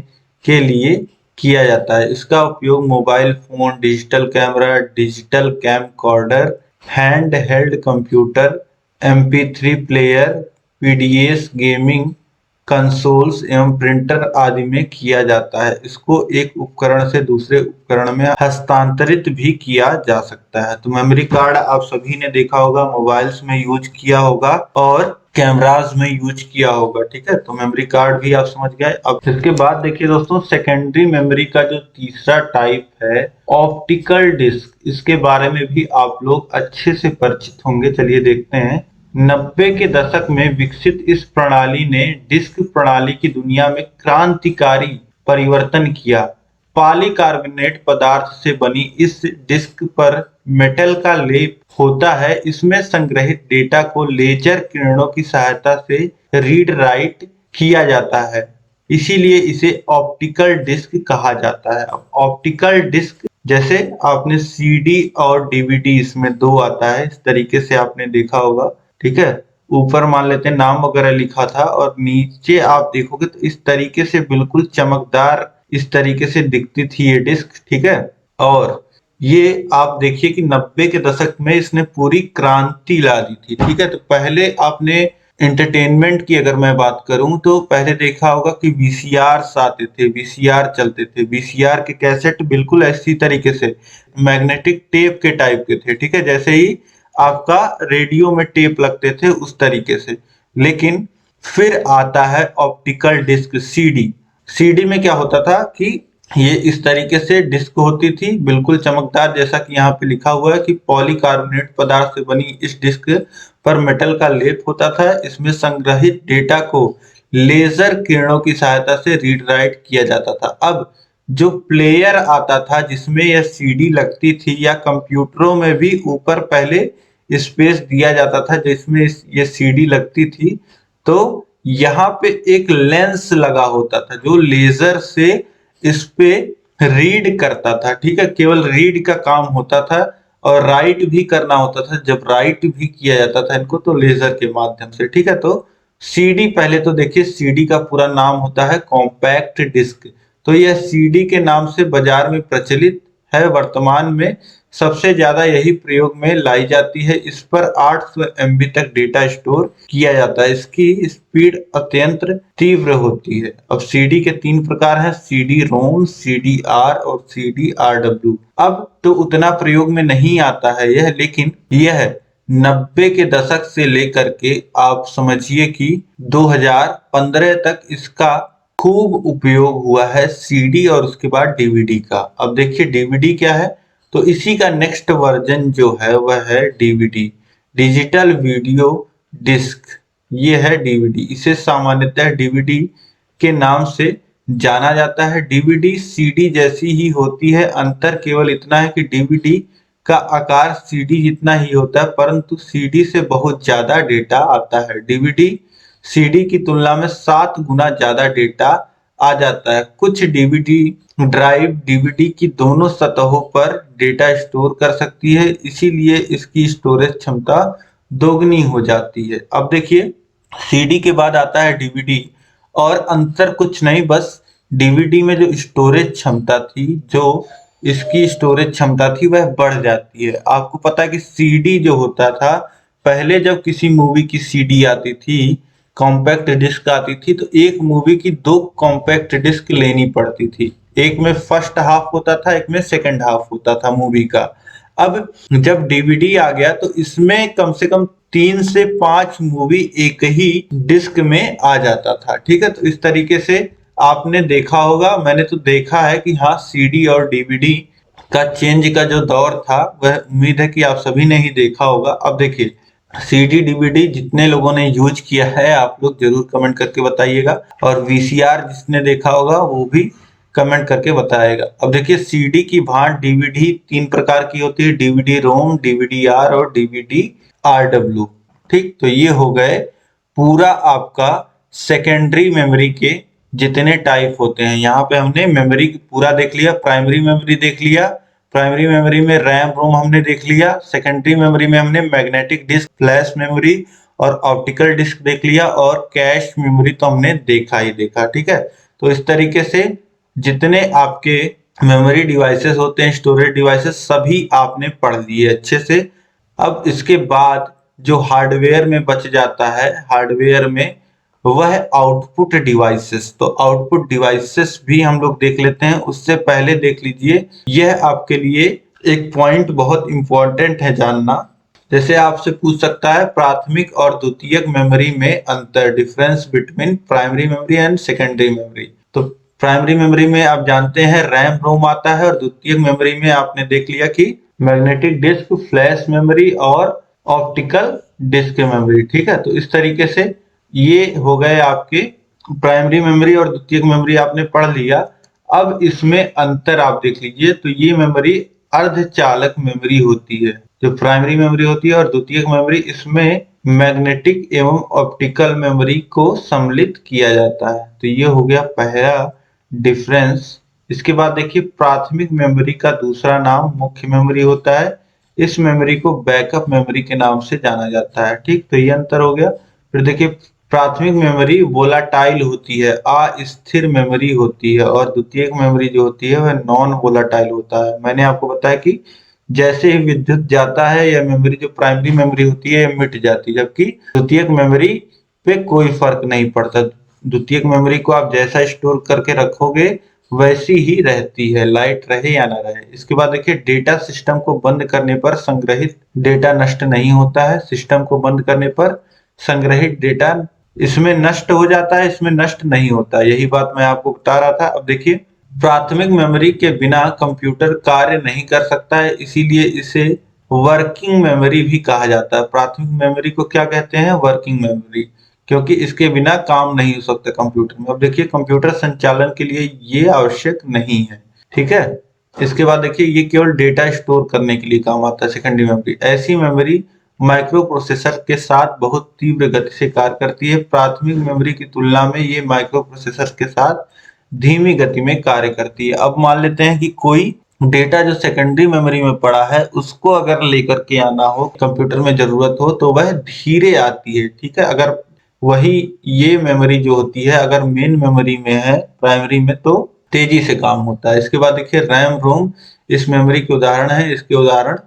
के लिए किया जाता है। इसका उपयोग mobile phone, digital camera, digital camcorder, hand held computer, MP3 player, PDS, gaming consoles एवं प्रिंटर आदि में किया जाता है। इसको एक उपकरण से दूसरे उपकरण में हस्तांतरित भी किया जा सकता है। तो मेमोरी कार्ड आप सभी ने देखा होगा, मोबाइल्स में यूज किया होगा और कैमरास में यूज किया होगा। ठीक है, तो मेमोरी कार्ड भी आप समझ गए। अब इसके बाद देखिए दोस्तों सेकेंडरी मेमोरी का जो तीसरा टाइप है ऑप्टिकल डिस्क, इसके बारे में भी आप लोग अच्छे से परिचित होंगे। चलिए देखते हैं। 90 के दशक में विकसित इस प्रणाली ने डिस्क प्रणाली की दुनिया में क्रांतिकारी परिवर्तन किया। पॉलीकार्बोनेट पदार्थ से बनी इस डिस्क पर मेटल का लेप होता है। इसमें संग्रहित डेटा को लेजर किरणों की सहायता से रीड राइट किया जाता है, इसीलिए इसे ऑप्टिकल डिस्क कहा जाता है। अब ऑप्टिकल डिस्क जैसे आपने CD और DVD इसमें दो आता है, इस तरीके से आपने देखा होगा। ठीक है, ऊपर मान लेते हैं नाम वगैरह लिखा था और नीचे आप देखोगे तो इस तरीके से बिल्कुल चमकदार इस तरीके से दिखती थी ये डिस्क। ठीक है, और ये आप देखिए कि 90 के दशक में इसने पूरी क्रांति ला दी थी। ठीक है, तो पहले आपने एंटरटेनमेंट की अगर मैं बात करूं तो पहले देखा होगा कि VCRs आते थे, VCR चलते थे। VCR के कैसेट बिल्कुल ऐसी तरीके से मैग्नेटिक टेप के टाइप के थे। ठीक है, जैसे ही आपका रेडियो में टेप लगते थे उस तरीके से। लेकिन फिर आता है ऑप्टिकल डिस्क CD। CD में क्या होता था कि ये इस तरीके से डिस्क होती थी बिल्कुल चमकदार, जैसा कि यहाँ पे लिखा हुआ है कि पॉलीकार्बोनेट पदार्थ से बनी इस डिस्क पर मेटल का लेप होता था। इसमें संग्रहित डेटा को लेजर किरणों की सहायता से रीड राइट किया जाता था। अब जो प्लेयर आता था जिसमें यह CD लगती थी, या कंप्यूटरों में भी ऊपर पहले स्पेस दिया जाता था जिसमें ये CD लगती थी, तो यहाँ पे एक लेंस लगा होता था जो लेजर से इस पे रीड करता था, ठीक है, केवल रीड का काम होता था और राइट भी करना होता था। जब राइट भी किया जाता था इनको तो लेजर के माध्यम से, ठीक है। तो सीडी, पहले तो देखिए सीडी का पूरा नाम होता है कॉम्पैक्ट डिस्क। तो यह सीडी के नाम से बाजार में प्रचलित है। वर्तमान में सबसे ज्यादा यही प्रयोग में लाई जाती है। इस पर 800 MB तक डेटा स्टोर किया जाता है। इसकी स्पीड अत्यंत तीव्र होती है। अब सीडी के 3 प्रकार हैं, सीडी रोम, सीडी आर और सीडी आरडब्ल्यू। अब तो उतना प्रयोग में नहीं आता है यह, लेकिन यह 90 के दशक से लेकर के आप समझिए कि 2015 तक इसका खूब उपयोग हुआ है, सीडी और उसके बाद डीवीडी का। अब देखिए डीवीडी क्या है, तो इसी का नेक्स्ट वर्जन जो है वह है डीवीडी, डिजिटल वीडियो डिस्क। ये है डीवीडी, इसे सामान्यतः डीवीडी के नाम से जाना जाता है। डीवीडी सीडी जैसी ही होती है, अंतर केवल इतना है कि डीवीडी का आकार सीडी जितना ही होता है, परंतु सीडी से बहुत ज्यादा डेटा आता है। डीवीडी सीडी की तुलना में 7 गुना ज्यादा डेटा आ जाता है। कुछ डीवीडी ड्राइव डीवीडी की दोनों सतहों पर डेटा स्टोर कर सकती है, इसीलिए इसकी स्टोरेज क्षमता दोगुनी हो जाती है। अब देखिए सीडी के बाद आता है डीवीडी, और अंतर कुछ नहीं, बस डीवीडी में जो स्टोरेज क्षमता थी, जो इसकी स्टोरेज क्षमता थी वह बढ़ जाती है। आपको पता है कि सीडी जो होता था, पहले जब किसी मूवी की सीडी आती थी, कॉम्पैक्ट डिस्क आती थी, तो एक मूवी की 2 कॉम्पैक्ट डिस्क लेनी पड़ती थी। एक में फर्स्ट हाफ होता था, एक में सेकंड हाफ होता था मूवी का। अब जब डीवीडी आ गया तो इसमें कम से कम 3 से 5 मूवी एक ही डिस्क में आ जाता था, ठीक है। तो इस तरीके से आपने देखा होगा, मैंने तो देखा है कि हाँ, सीडी और डीवीडी का चेंज का जो दौर था वह उम्मीद है कि आप सभी ने ही देखा होगा। अब देखिए सीडी डीवीडी जितने लोगों ने यूज किया है आप लोग जरूर कमेंट करके बताइएगा, और वीसीआर जिसने देखा होगा वो भी कमेंट करके बताएगा। अब देखिए सीडी की भांट डीवीडी 3 प्रकार की होती है, डीवीडी रोम, डीवीडी आर और डीवीडी आरडब्ल्यू, ठीक। तो ये हो गए पूरा आपका सेकेंडरी मेमोरी के जितने टाइप होते हैं। यहाँ पे हमने मेमोरी पूरा देख लिया, प्राइमरी मेमोरी देख लिया, प्राइमरी मेमोरी में रैम रोम हमने देख लिया, सेकेंडरी मेमोरी में हमने मैग्नेटिक डिस्क, फ्लैश मेमोरी और ऑप्टिकल डिस्क देख लिया, और कैश मेमोरी तो हमने देखा ही देखा, ठीक है। तो इस तरीके से जितने आपके मेमोरी डिवाइसेस होते हैं, स्टोरेज डिवाइसेस, सभी आपने पढ़ लिए अच्छे से। अब इसके बाद जो हार्डवेयर में बच जाता है, हार्डवेयर में वह आउटपुट डिवाइसेस। तो आउटपुट डिवाइसेस भी हम लोग देख लेते हैं। उससे पहले देख लीजिए, यह आपके लिए एक पॉइंट बहुत इंपॉर्टेंट है जानना। जैसे आपसे पूछ सकता है प्राथमिक और द्वितीयक मेमोरी में अंतर, difference between primary memory and secondary memory. तो प्राइमरी मेमोरी में आप जानते हैं रैम रोम आता है, और द्वितीयक मेमोरी में आपने देख लिया कि मैग्नेटिक डिस्क, फ्लैश मेमोरी और ऑप्टिकल डिस्क मेमोरी, ठीक है। तो इस तरीके से ये हो गए आपके प्राइमरी मेमोरी और द्वितीयक मेमोरी आपने पढ़ लिया। अब इसमें अंतर आप देख लीजिए, तो ये मेमोरी अर्धचालक मेमोरी होती है, जो प्राइमरी मेमोरी होती है, और द्वितीयक मेमोरी इसमें मैग्नेटिक एवं ऑप्टिकल मेमोरी को सम्मिलित किया जाता है। तो ये हो गया पहला डिफरेंस। इसके बाद देखिए प्राथमिक मेमोरी का दूसरा नाम मुख्य मेमोरी होता है। इस मेमोरी को बैकअप मेमोरी के नाम से जाना जाता है, ठीक। तो ये अंतर हो गया। फिर देखिए प्राथमिक मेमोरी वोलाटाइल होती है, अस्थिर मेमोरी होती है, और द्वितीयक मेमोरी जो होती है वह नॉन वोलाटाइल होता है। मैंने आपको बताया कि जैसे ही विद्युत जाता है यह मेमोरी जो प्राइमरी मेमोरी होती है मिट जाती है, जबकि द्वितीयक मेमोरी पे कोई फर्क नहीं पड़ता। द्वितीयक मेमोरी को आप जैसा स्टोर करके रखोगे वैसी ही रहती है, लाइट रहे या ना रहे। इसके बाद देखिए डेटा सिस्टम को बंद करने पर संग्रहित डेटा नष्ट नहीं होता है। सिस्टम को बंद करने पर संग्रहित डेटा इसमें नष्ट हो जाता है, इसमें नष्ट नहीं होता। यही बात मैं आपको बता रहा था। अब देखिए प्राथमिक मेमोरी के बिना कंप्यूटर कार्य नहीं कर सकता है, इसीलिए इसे वर्किंग मेमोरी भी कहा जाता है। प्राथमिक मेमोरी को क्या कहते हैं? वर्किंग मेमोरी, क्योंकि इसके बिना काम नहीं हो सकता कंप्यूटर में। अब देखिए कंप्यूटर संचालन के लिए ये आवश्यक नहीं है, ठीक है। इसके बाद देखिए ये केवल डेटा स्टोर करने के लिए काम आता है। सेकेंडरी मेमोरी ऐसी मेमोरी माइक्रो प्रोसेसर के साथ बहुत तीव्र गति से कार्य करती है। प्राथमिक मेमोरी की तुलना में ये माइक्रो प्रोसेसर के साथ धीमी गति में कार्य करती है। अब मान लेते हैं कि कोई डेटा जो सेकेंडरी मेमोरी में पड़ा है उसको अगर लेकर के आना हो, कंप्यूटर में जरूरत हो, तो वह धीरे आती है। ठीक है, अगर वही ये मेमोरी जो होती है अगर मेन मेमोरी में है, प्राइमरी में, तो तेजी से काम होता है। इसके बाद देखिए रैम रोम इस मेमोरी के उदाहरण है। इसके उदाहरण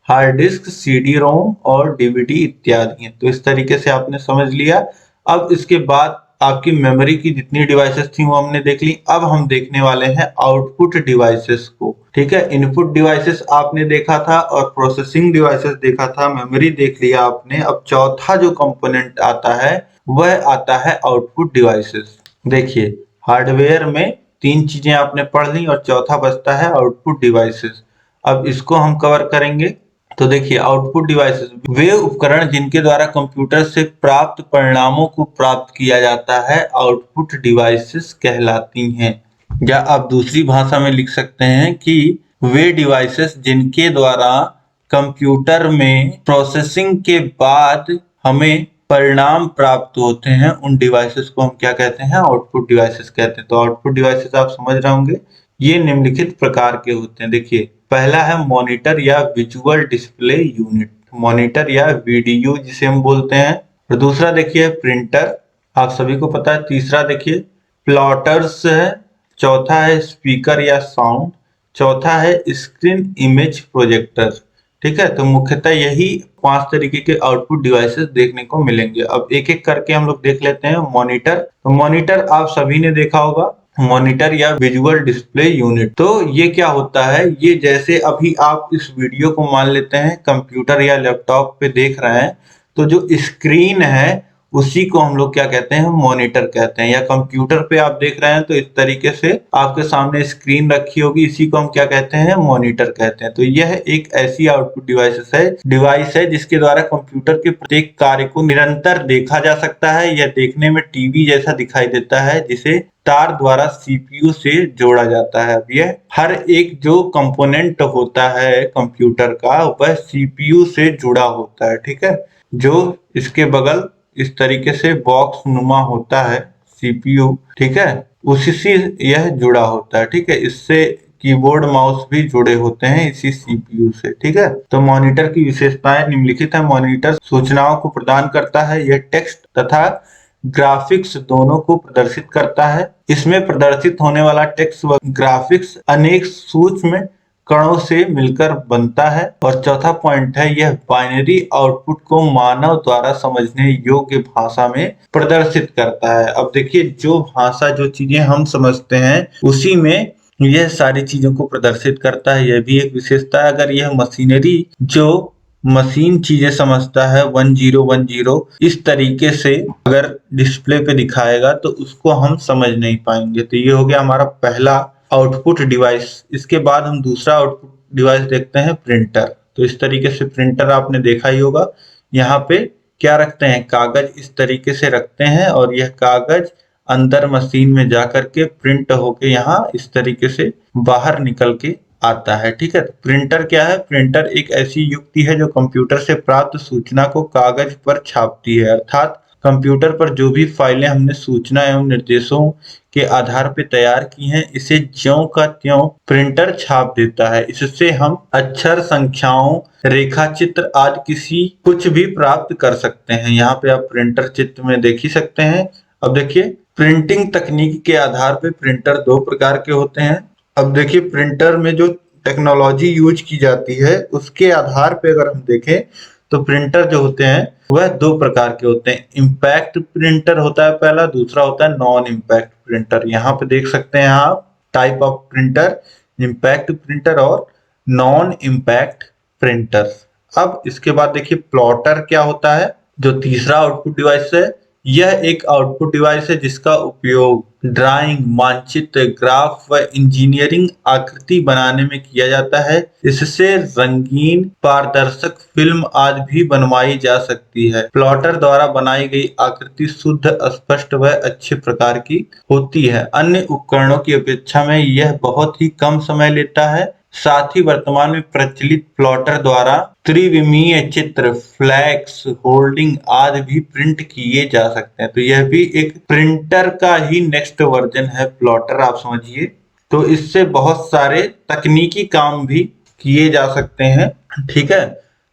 हार्ड डिस्क, सीडी रोम और डीवीडी इत्यादि हैं। तो इस तरीके से आपने समझ लिया। अब इसके बाद आपकी मेमोरी की जितनी डिवाइसेस थी वो हमने देख ली। अब हम देखने वाले हैं आउटपुट डिवाइसेस को। ठीक है, इनपुट डिवाइसेस आपने देखा था और प्रोसेसिंग डिवाइसेस देखा था, मेमोरी देख लिया आपने। अब चौथा जो कंपोनेंट आता है वह आता है आउटपुट डिवाइसेस। देखिए हार्डवेयर में तीन चीजें आपने पढ़ ली और चौथा बचता है आउटपुट डिवाइसेस। अब इसको हम कवर करेंगे। तो देखिए आउटपुट डिवाइसेस वे उपकरण जिनके द्वारा कंप्यूटर से प्राप्त परिणामों को प्राप्त किया जाता है आउटपुट डिवाइसेस कहलाती हैं। या आप दूसरी भाषा में लिख सकते हैं कि वे डिवाइसेस जिनके द्वारा कंप्यूटर में प्रोसेसिंग के बाद हमें परिणाम प्राप्त होते हैं, उन डिवाइसेस को हम क्या कहते हैं? आउटपुट डिवाइसेस कहते हैं। तो आउटपुट डिवाइसेस आप समझ रहे होंगे, ये निम्नलिखित प्रकार के होते हैं। देखिए पहला है मॉनिटर या विजुअल डिस्प्ले यूनिट, मॉनिटर या वीडीयू जिसे हम बोलते हैं। और दूसरा देखिए प्रिंटर, आप सभी को पता है। तीसरा देखिए प्लॉटर्स है। चौथा है स्पीकर या साउंड। चौथा है स्क्रीन इमेज प्रोजेक्टर। ठीक है, तो मुख्यतः यही 5 तरीके के आउटपुट डिवाइसेस देखने को मिलेंगे। अब एक एक करके हम लोग देख लेते हैं। मॉनिटर, तो मॉनिटर आप सभी ने देखा होगा, मॉनिटर या विजुअल डिस्प्ले यूनिट। तो ये क्या होता है? ये जैसे अभी आप इस वीडियो को मान लेते हैं कंप्यूटर या लैपटॉप पे देख रहे हैं, तो जो स्क्रीन है उसी को हम लोग क्या कहते हैं? मॉनिटर कहते हैं। या कंप्यूटर पे आप देख रहे हैं तो इस तरीके से आपके सामने स्क्रीन रखी होगी, इसी को हम क्या कहते हैं? मॉनिटर कहते हैं। तो यह एक ऐसी आउटपुट डिवाइस है जिसके द्वारा कंप्यूटर के प्रत्येक कार्य को निरंतर देखा जा सकता है। यह देखने में टीवी जैसा दिखाई देता है, जिसे तार द्वारा सीपीयू से जोड़ा जाता है। अब यह हर एक जो कंपोनेंट होता है कंप्यूटर का वह सीपीयू से जुड़ा होता है। ठीक है, जो इसके बगल इस तरीके से बॉक्स नुमा होता है सीपीयू, ठीक है, उसी से यह जुड़ा होता है। ठीक है, इससे कीबोर्ड माउस भी जुड़े होते हैं इसी सीपीयू से। ठीक है, तो मॉनिटर की विशेषताएं निम्नलिखित है। मॉनिटर सूचनाओं को प्रदान करता है। यह टेक्स्ट तथा ग्राफिक्स दोनों को प्रदर्शित करता है। इसमें प्रदर्शित होने वाला टेक्स्ट व ग्राफिक्स अनेक सूक्ष्म कणों से मिलकर बनता है। और चौथा पॉइंट है, यह बाइनरी आउटपुट को मानव द्वारा समझने योग्य भाषा में प्रदर्शित करता है। अब देखिए जो भाषा, जो चीजें हम समझते हैं उसी में यह सारी चीजों को प्रदर्शित करता है। यह भी एक विशेषता है। अगर यह मशीनरी जो मशीन चीजें समझता है 1010 इस तरीके से अगर डिस्प्ले पे दिखाएगा तो उसको हम समझ नहीं पाएंगे। तो ये हो गया हमारा पहला आउटपुट डिवाइस। इसके बाद हम दूसरा आउटपुट डिवाइस देखते हैं, प्रिंटर। तो इस तरीके से प्रिंटर आपने देखा ही होगा। यहाँ पे क्या रखते हैं? कागज इस तरीके से रखते हैं और यह कागज अंदर मशीन में जाकर के प्रिंट होके यहाँ इस तरीके से बाहर निकल के आता है। ठीक है, तो प्रिंटर क्या है? प्रिंटर एक ऐसी युक्ति है जो कंप्यूटर से प्राप्त सूचना को कागज पर छापती है। अर्थात कंप्यूटर पर जो भी फाइलें हमने सूचना एवं निर्देशों के आधार पर तैयार की हैं, इसे ज्यों का त्यों प्रिंटर छाप देता है। इससे हम अक्षर, संख्याओं, रेखा चित्र आदि किसी कुछ भी प्राप्त कर सकते हैं। यहाँ पे आप प्रिंटर चित्र में देख ही सकते हैं। अब देखिए प्रिंटिंग तकनीक के आधार पर प्रिंटर 2 प्रकार के होते हैं। अब देखिए प्रिंटर में जो टेक्नोलॉजी यूज की जाती है उसके आधार पे अगर हम देखें तो प्रिंटर जो होते हैं वह 2 प्रकार के होते हैं। इम्पैक्ट प्रिंटर होता है पहला, दूसरा होता है नॉन इम्पैक्ट प्रिंटर। यहाँ पे देख सकते हैं आप type of printer, impact printer और नॉन इम्पैक्ट प्रिंटर। अब इसके बाद देखिए प्लॉटर क्या होता है, जो तीसरा आउटपुट डिवाइस है। यह एक आउटपुट डिवाइस है जिसका उपयोग ड्राइंग, मानचित्र, ग्राफ व इंजीनियरिंग आकृति बनाने में किया जाता है। इससे रंगीन, पारदर्शक फिल्म आदि भी बनवाई जा सकती है। प्लॉटर द्वारा बनाई गई आकृति शुद्ध, स्पष्ट व अच्छे प्रकार की होती है। अन्य उपकरणों की अपेक्षा में यह बहुत ही कम समय लेता है। साथ ही वर्तमान में प्रचलित प्लॉटर द्वारा त्रिविमीय चित्र, फ्लैक्स, होल्डिंग आदि भी प्रिंट किए जा सकते हैं। तो यह भी एक प्रिंटर का ही नेक्स्ट वर्जन है प्लॉटर, आप समझिए। तो इससे बहुत सारे तकनीकी काम भी किए जा सकते हैं, ठीक है।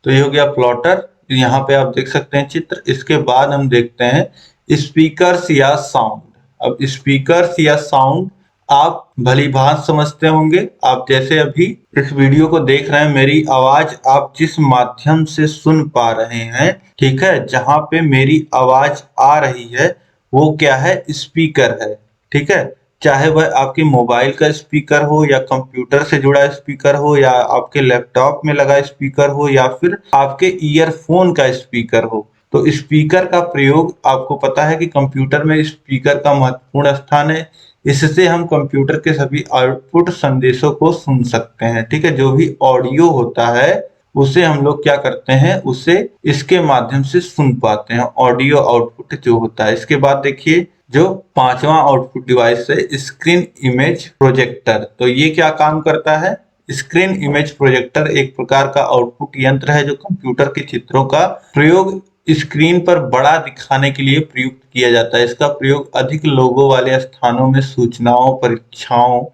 तो ये हो गया प्लॉटर, यहाँ पे आप देख सकते हैं चित्र। इसके बाद हम देखते हैं स्पीकर्स या साउंड। अब स्पीकर्स या साउंड आप भली भांति समझते होंगे। आप जैसे अभी इस वीडियो को देख रहे हैं, मेरी आवाज आप जिस माध्यम से सुन पा रहे हैं, ठीक है, जहां पे मेरी आवाज आ रही है वो क्या है, स्पीकर है, ठीक है। चाहे वह आपके मोबाइल का स्पीकर हो या कंप्यूटर से जुड़ा स्पीकर हो या आपके लैपटॉप में लगा स्पीकर हो या फिर आपके ईयरफोन का स्पीकर हो। तो स्पीकर का प्रयोग आपको पता है कि कंप्यूटर में स्पीकर का महत्वपूर्ण स्थान है। इससे हम कंप्यूटर के सभी आउटपुट संदेशों को सुन सकते हैं, ठीक है। जो भी ऑडियो होता है उसे हम लोग क्या करते हैं, उसे इसके माध्यम से सुन पाते हैं, ऑडियो आउटपुट जो होता है। इसके बाद देखिए जो पांचवा आउटपुट डिवाइस है, स्क्रीन इमेज प्रोजेक्टर। तो ये क्या काम करता है, स्क्रीन इमेज प्रोजेक्टर एक प्रकार का आउटपुट यंत्र है जो कंप्यूटर के चित्रों का प्रयोग स्क्रीन पर बड़ा दिखाने के लिए प्रयुक्त किया जाता है। इसका प्रयोग अधिक लोगों वाले स्थानों में सूचनाओं, परीक्षाओं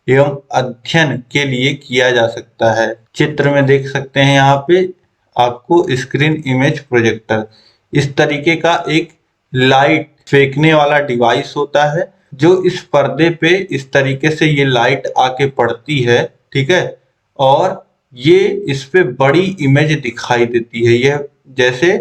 एवं अध्ययन के लिए किया जा सकता है। चित्र में देख सकते हैं यहाँ पे आपको स्क्रीन इमेज प्रोजेक्टर। इस तरीके का एक लाइट फेंकने वाला डिवाइस होता है जो इस पर्दे पे इस तरीके से ये लाइट आके पड़ती है, ठीक है, और ये इस पे बड़ी इमेज दिखाई देती है। यह जैसे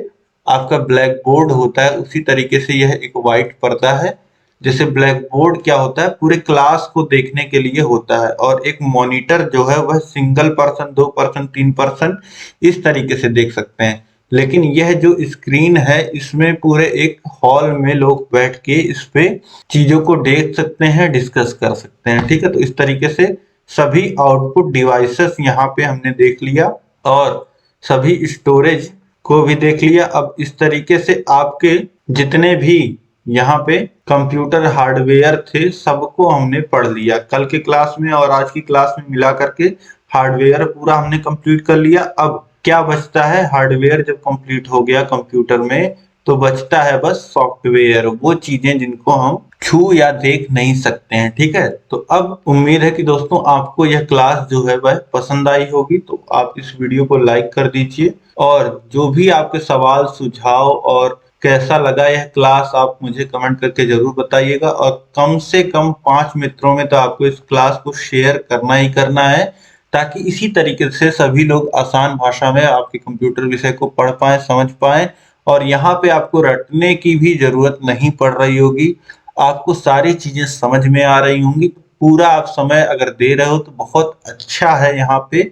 आपका ब्लैक बोर्ड होता है उसी तरीके से यह एक व्हाइट पर्दा है। जैसे ब्लैक बोर्ड क्या होता है, पूरे क्लास को देखने के लिए होता है, और एक मॉनिटर जो है वह सिंगल पर्सन, 2 पर्सन, 3 पर्सन इस तरीके से देख सकते हैं। लेकिन यह जो स्क्रीन है इसमें पूरे एक हॉल में लोग बैठ के इस पे चीजों को देख सकते हैं, डिस्कस कर सकते हैं, ठीक है। तो इस तरीके से सभी आउटपुट डिवाइसेस यहाँ पे हमने देख लिया और सभी स्टोरेज को भी देख लिया। अब इस तरीके से आपके जितने भी यहाँ पे कंप्यूटर हार्डवेयर थे सबको हमने पढ़ लिया कल के क्लास में और आज की क्लास में मिला करके। हार्डवेयर पूरा हमने कंप्लीट कर लिया। अब क्या बचता है, हार्डवेयर जब कंप्लीट हो गया कंप्यूटर में तो बचता है बस सॉफ्टवेयर, वो चीजें जिनको हम छू या देख नहीं सकते हैं, ठीक है। तो अब उम्मीद है कि दोस्तों आपको यह क्लास जो है वह पसंद आई होगी। तो आप इस वीडियो को लाइक कर दीजिए और जो भी आपके सवाल, सुझाव और कैसा लगा यह क्लास आप मुझे कमेंट करके जरूर बताइएगा। और कम से कम 5 मित्रों में तो आपको इस क्लास को शेयर करना ही करना है, ताकि इसी तरीके से सभी लोग आसान भाषा में आपके कंप्यूटर विषय को पढ़ पाए, समझ पाए। और यहाँ पे आपको रटने की भी जरूरत नहीं पड़ रही होगी, आपको सारी चीजें समझ में आ रही होंगी। पूरा आप समय अगर दे रहे हो तो बहुत अच्छा है यहाँ पे,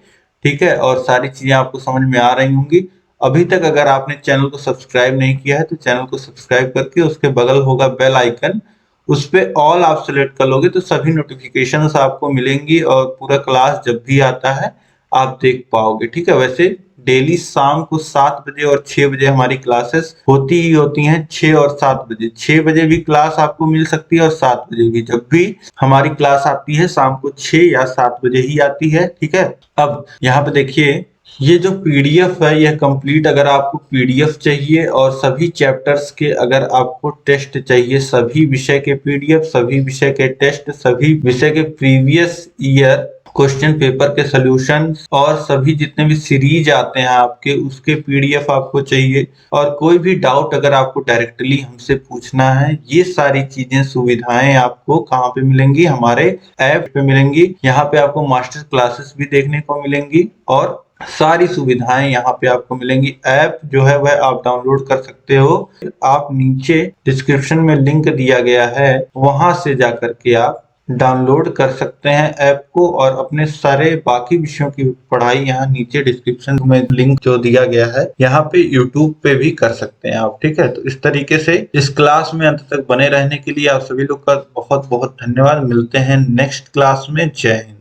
ठीक है, और सारी चीजें आपको समझ में आ रही होंगी। अभी तक अगर आपने चैनल को सब्सक्राइब नहीं किया है तो चैनल को सब्सक्राइब करके उसके बगल होगा बेल आइकन, उस पे ऑल आप सेलेक्ट कर लोगे तो सभी नोटिफिकेशंस आपको मिलेंगी और पूरा क्लास जब भी आता है आप देख पाओगे, ठीक है। वैसे डेली शाम को 7 बजे और 6 बजे हमारी क्लासेस होती ही होती हैं, 6 और 7 बजे। 6 बजे भी क्लास आपको मिल सकती है और 7 बजे भी। जब भी हमारी क्लास आती है शाम को 6 या 7 बजे ही आती है, ठीक है। अब यहाँ पे देखिए ये जो पीडीएफ है यह कंप्लीट, अगर आपको पीडीएफ चाहिए और सभी चैप्टर्स के अगर आपको टेस्ट चाहिए, सभी विषय के पीडीएफ, सभी विषय के टेस्ट, सभी विषय के प्रीवियस ईयर क्वेश्चन पेपर के सॉल्यूशन और सभी जितने भी सीरीज आते हैं आपके उसके पीडीएफ आपको चाहिए, और कोई भी डाउट अगर आपको डायरेक्टली हमसे पूछना है, ये सारी चीजें सुविधाएं आपको कहाँ पे मिलेंगी, हमारे ऐप पे मिलेंगी। यहाँ पे आपको मास्टर क्लासेस भी देखने को मिलेंगी और सारी सुविधाएं यहाँ पे आपको मिलेंगी। ऐप जो है वह आप डाउनलोड कर सकते हो, आप नीचे डिस्क्रिप्शन में लिंक दिया गया है वहां से जाकर के आप डाउनलोड कर सकते हैं ऐप को, और अपने सारे बाकी विषयों की पढ़ाई यहाँ नीचे डिस्क्रिप्शन में लिंक जो दिया गया है यहाँ पे यूट्यूब पे भी कर सकते हैं आप, ठीक है। तो इस तरीके से इस क्लास में अंत तक बने रहने के लिए आप सभी लोग का बहुत बहुत धन्यवाद। मिलते हैं नेक्स्ट क्लास में। जय हिंद।